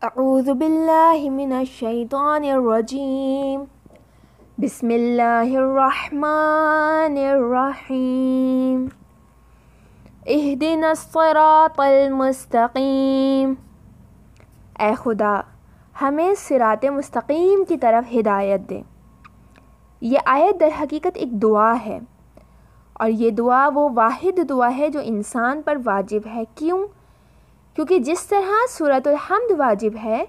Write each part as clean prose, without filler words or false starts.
اعوذ باللہ من الشیطان الرجیم بسم اللہ الرحمن الرحیم اہدنا الصراط المستقیم۔ اے خدا ہمیں صراط مستقیم کی طرف ہدایت دے۔ یہ آیت در حقیقت ایک دعا ہے، اور یہ دعا وہ واحد دعا ہے جو انسان پر واجب ہے۔ کیونکہ جس طرح سورۃ الحمد واجب ہے،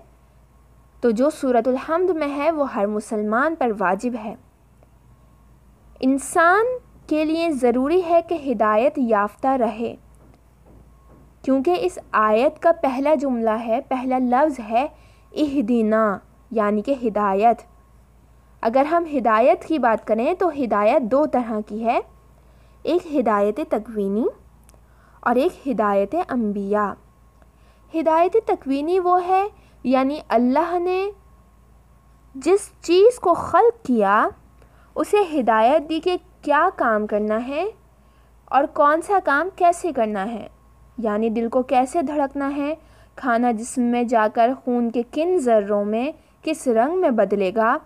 تو جو سورۃ الحمد میں ہے وہ ہر مسلمان پر واجب ہے۔ انسان کے لیے ضروری ہے کہ ہدایت یافتہ رہے، کیونکہ اس آیت کا پہلا جملہ ہے، پہلا لفظ ہے اہدنا، یعنی کہ ہدایت۔ اگر ہم ہدایت کی بات کریں تو ہدایت دو طرح کی ہے، ایک ہدایت تکوینی اور ایک ہدایت انبیاء۔ ہدایت تکوینی وہ ہے، یعنی اللہ نے جس چیز کو خلق کیا اسے ہدایت دی کہ کیا کام کرنا ہے اور کون سا کام کیسے کرنا ہے، یعنی دل کو کیسے دھڑکنا ہے، کھانا جسم میں جا کر خون کے کن ذروں میں کس رنگ میں بدلے گا،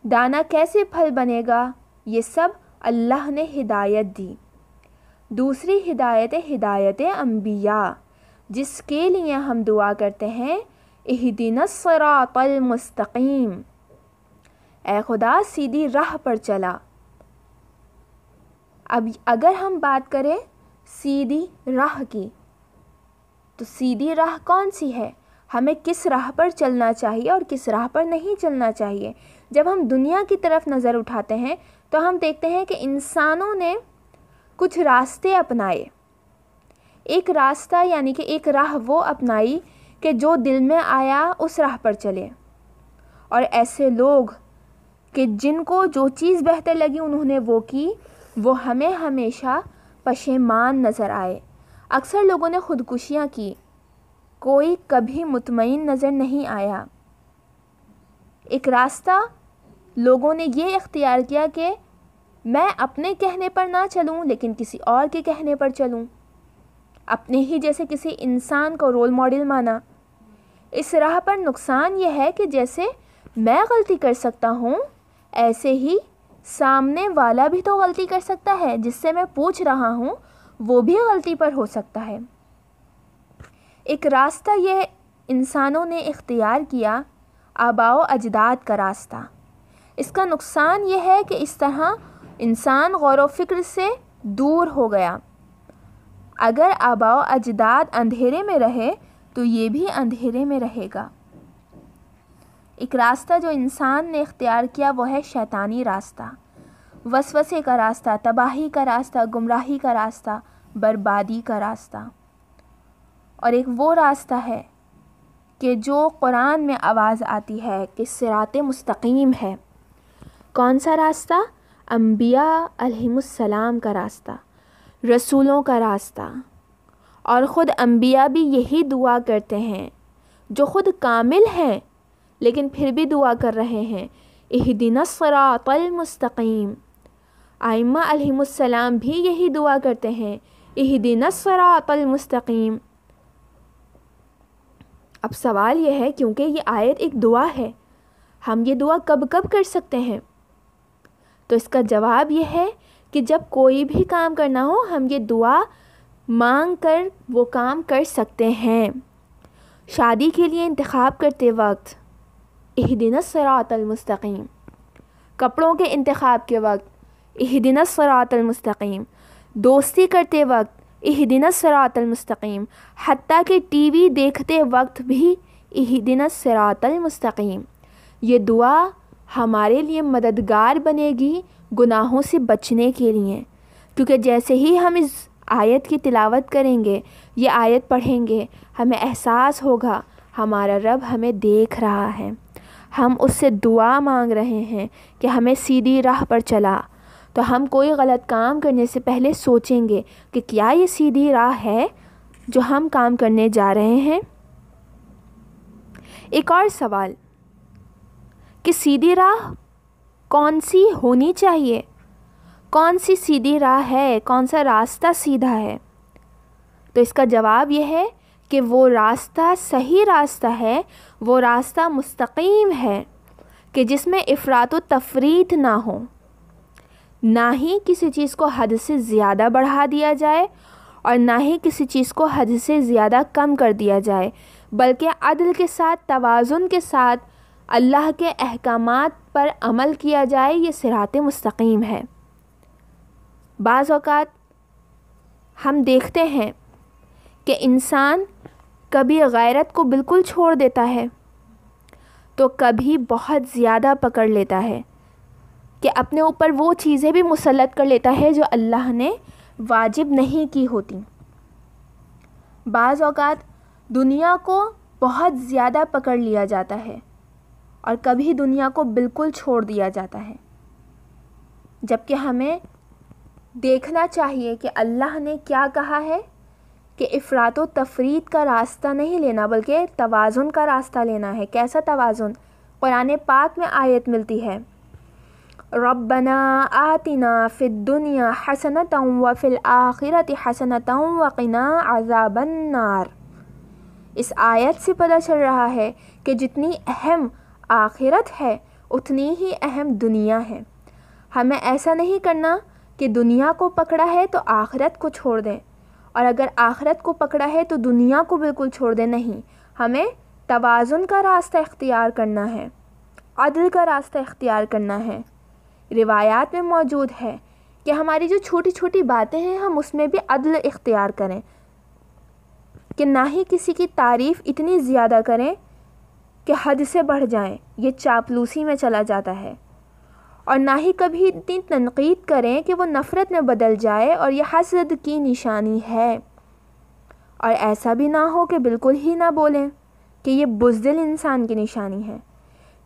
دانہ کیسے پھل بنے گا، یہ سب اللہ نے ہدایت دی۔ دوسری ہدایت ہدایت انبیاء، جس کے لیے ہم دعا کرتے ہیں اہدنا الصراط المستقیم، اے خدا سیدھی راہ پر چلا۔ اب اگر ہم بات کریں سیدھی راہ کی، تو سیدھی راہ کون سی ہے، ہمیں کس راہ پر چلنا چاہیے اور کس راہ پر نہیں چلنا چاہیے۔ جب ہم دنیا کی طرف نظر اٹھاتے ہیں تو ہم دیکھتے ہیں کہ انسانوں نے کچھ راستے اپنائے۔ ایک راستہ یعنی کہ ایک راہ وہ اپنائی کہ جو دل میں آیا اس راہ پر چلے، اور ایسے لوگ کہ جن کو جو چیز بہتر لگی انہوں نے وہ کی، وہ ہمیں ہمیشہ پشیمان نظر آئے۔ اکثر لوگوں نے خودکشیاں کی، کوئی کبھی مطمئن نظر نہیں آیا۔ ایک راستہ لوگوں نے یہ اختیار کیا کہ میں اپنے کہنے پر نہ چلوں لیکن کسی اور کے کہنے پر چلوں، اپنے ہی جیسے کسی انسان کو رول ماڈل مانا۔ اس راہ پر نقصان یہ ہے کہ جیسے میں غلطی کر سکتا ہوں، ایسے ہی سامنے والا بھی تو غلطی کر سکتا ہے، جس سے میں پوچھ رہا ہوں وہ بھی غلطی پر ہو سکتا ہے۔ ایک راستہ یہ انسانوں نے اختیار کیا، آباء و اجداد کا راستہ۔ اس کا نقصان یہ ہے کہ اس طرح انسان غور و فکر سے دور ہو گیا۔ اگر آباء و اجداد اندھیرے میں رہے تو یہ بھی اندھیرے میں رہے گا۔ ایک راستہ جو انسان نے اختیار کیا وہ ہے شیطانی راستہ، وسوسے کا راستہ، تباہی کا راستہ، گمراہی کا راستہ، بربادی کا راستہ۔ اور ایک وہ راستہ ہے کہ جو قرآن میں آواز آتی ہے کہ صراط مستقیم ہے۔ کون سا راستہ؟ انبیاء علیہم السلام کا راستہ، رسولوں کا راستہ۔ اور خود انبیاء بھی یہی دعا کرتے ہیں، جو خود کامل ہیں لیکن پھر بھی دعا کر رہے ہیں اہدنا الصراط المستقیم۔ ائمہ علیہم السلام بھی یہی دعا کرتے ہیں اہدنا الصراط المستقیم۔ اب سوال یہ ہے، کیونکہ یہ آیت ایک دعا ہے، ہم یہ دعا کب کب کر سکتے ہیں؟ تو اس کا جواب یہ ہے کہ جب کوئی بھی کام کرنا ہو ہم یہ دعا مانگ کر وہ کام کر سکتے ہیں۔ شادی کے لیے انتخاب کرتے وقت اہدنا الصراط المستقیم، کپڑوں کے انتخاب کے وقت اہدنا الصراط المستقیم، دوستی کرتے وقت اہدنا الصراط المستقیم، حتیٰ کہ ٹی وی دیکھتے وقت بھی اہدنا الصراط المستقیم۔ یہ دعا ہمارے لیے مددگار بنے گی گناہوں سے بچنے کے لیے، کیونکہ جیسے ہی ہم اس آیت کی تلاوت کریں گے، یہ آیت پڑھیں گے، ہمیں احساس ہوگا ہمارا رب ہمیں دیکھ رہا ہے، ہم اس سے دعا مانگ رہے ہیں کہ ہمیں سیدھی راہ پر چلا۔ تو ہم کوئی غلط کام کرنے سے پہلے سوچیں گے کہ کیا یہ سیدھی راہ ہے جو ہم کام کرنے جا رہے ہیں۔ ایک اور سوال کہ سیدھی راہ کون سی ہونی چاہیے، کون سی سیدھی راہ ہے، کون سا راستہ سیدھا ہے؟ تو اس کا جواب یہ ہے کہ وہ راستہ صحیح راستہ ہے، وہ راستہ مستقیم ہے کہ جس میں افراط و تفریط نہ ہو، نہ ہی کسی چیز کو حد سے زیادہ بڑھا دیا جائے اور نہ ہی کسی چیز کو حد سے زیادہ کم کر دیا جائے، بلکہ عدل کے ساتھ، توازن کے ساتھ اللہ کے احکامات پر عمل کیا جائے۔ یہ صراط مستقیم ہے۔ بعض اوقات ہم دیکھتے ہیں کہ انسان کبھی غیرت کو بالکل چھوڑ دیتا ہے تو کبھی بہت زیادہ پکڑ لیتا ہے کہ اپنے اوپر وہ چیزیں بھی مسلط کر لیتا ہے جو اللہ نے واجب نہیں کی ہوتی۔ بعض اوقات دنیا کو بہت زیادہ پکڑ لیا جاتا ہے اور کبھی دنیا کو بالکل چھوڑ دیا جاتا ہے، جبکہ ہمیں دیکھنا چاہیے کہ اللہ نے کیا کہا ہے کہ افراط و تفریط کا راستہ نہیں لینا بلکہ توازن کا راستہ لینا ہے۔ کیسا توازن؟ قرآن پاک میں آیت ملتی ہے، ربنا آتنا فی الدنیا حسنۃ وفی الآخرۃ حسنۃ وقنا عذاب النار۔ اس آیت سے پتہ چل رہا ہے کہ جتنی اہم آخرت ہے اتنی ہی اہم دنیا ہے۔ ہمیں ایسا نہیں کرنا کہ دنیا کو پکڑا ہے تو آخرت کو چھوڑ دیں، اور اگر آخرت کو پکڑا ہے تو دنیا کو بالکل چھوڑ دیں۔ نہیں، ہمیں توازن کا راستہ اختیار کرنا ہے، عدل کا راستہ اختیار کرنا ہے۔ روایات میں موجود ہے کہ ہماری جو چھوٹی چھوٹی باتیں ہیں ہم اس میں بھی عدل اختیار کریں، کہ نہ ہی کسی کی تعریف اتنی زیادہ کریں کہ حد سے بڑھ جائیں، یہ چاپلوسی میں چلا جاتا ہے، اور نہ ہی کبھی اتنی تنقید کریں کہ وہ نفرت میں بدل جائے، اور یہ حسد کی نشانی ہے۔ اور ایسا بھی نہ ہو کہ بالکل ہی نہ بولیں کہ یہ بزدل انسان کی نشانی ہے۔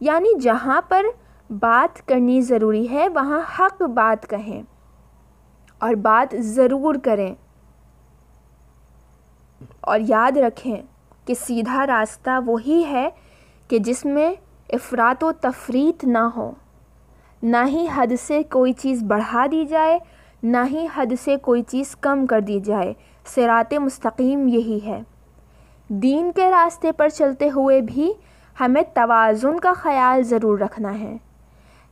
یعنی جہاں پر بات کرنی ضروری ہے وہاں حق بات کہیں اور بات ضرور کریں، اور یاد رکھیں کہ سیدھا راستہ وہی ہے کہ جس میں افراط و تفریط نہ ہو، نہ ہی حد سے کوئی چیز بڑھا دی جائے، نہ ہی حد سے کوئی چیز کم کر دی جائے۔ صراط مستقیم یہی ہے۔ دین کے راستے پر چلتے ہوئے بھی ہمیں توازن کا خیال ضرور رکھنا ہے۔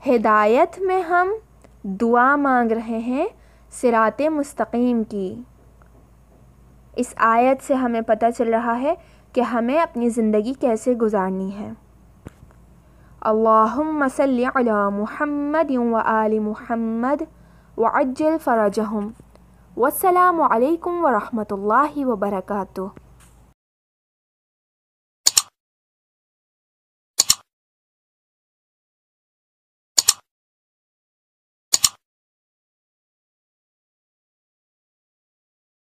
ہدایت میں ہم دعا مانگ رہے ہیں صراط مستقیم کی۔ اس آیت سے ہمیں پتہ چل رہا ہے کہ ہمیں اپنی زندگی کیسے گزارنی ہے۔ اللہم صلی علی محمد وآل محمد وعجل فرجہم۔ والسلام علیکم ورحمۃ اللہ وبرکاتہ۔